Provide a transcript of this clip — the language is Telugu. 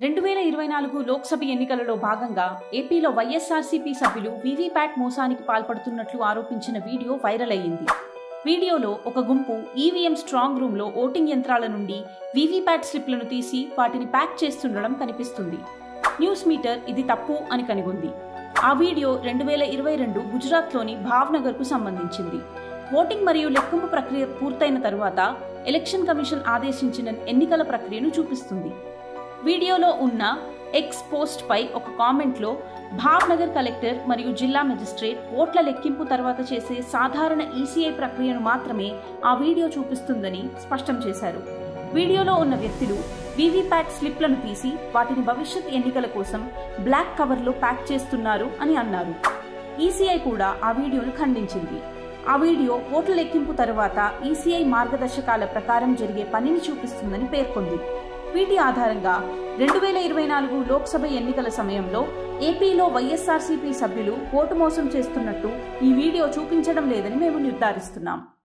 2024 లోక్సభ ఎన్నికలలో భాగంగా ఏపీలో వైఎస్ఆర్సీపీ సభ్యులు వీవీప్యాట్ మోసానికి పాల్పడుతున్నట్లు ఆరోపించిన వీడియో వైరల్ అయ్యింది. వీడియోలో ఒక గుంపు ఈవీఎం స్ట్రాంగ్ రూమ్లో ఓటింగ్ యంత్రాల నుండి వీవీప్యాట్ స్లిప్లను తీసి వాటిని ప్యాక్ చేస్తుండడం కనిపిస్తుంది. న్యూస్ మీటర్ ఇది తప్పు అని కనుగొంది. ఆ వీడియో 2022 గుజరాత్లోని భావ్నగర్కు సంబంధించింది. ఓటింగ్ మరియు లెక్కింపు ప్రక్రియ పూర్తయిన తరువాత ఎలక్షన్ కమిషన్ ఆదేశించిన ఎన్నికల ప్రక్రియను చూపిస్తుంది. వీడియోలో ఉన్న ఎక్స్ పోస్ట్ పై ఒక కామెంట్లో భావ్నగర్ కలెక్టర్ మరియు జిల్లా మెజిస్ట్రేట్ ఓట్ల లెక్కింపు తర్వాత చేసే సాధారణ ఈసీఐ ప్రక్రియను మాత్రమే ఆ వీడియో చూపిస్తుందని స్పష్టం చేశారు. వీడియోలో ఉన్న వ్యక్తులు వీవీప్యాట్ స్లిప్లను తీసి వాటిని భవిష్యత్ ఎన్నికల కోసం బ్లాక్ కవర్లో ప్యాక్ చేస్తున్నారు అని అన్నారు. ఈసీఐ కూడా ఆ వీడియోను ఖండించింది. ఆ వీడియో ఓట్ల లెక్కింపు తర్వాత ఈసీఐ మార్గదర్శకాల ప్రకారం జరిగే పనిని చూపిస్తుందని పేర్కొంది. వీటి ఆధారంగా 2024 లోక్సభ ఎన్నికల సమయంలో ఏపీలో వైఎస్ఆర్సీపీ సభ్యులు ఓటు మోసం చేస్తున్నట్టు ఈ వీడియో చూపించడం లేదని మేము నిర్ధారిస్తున్నాం.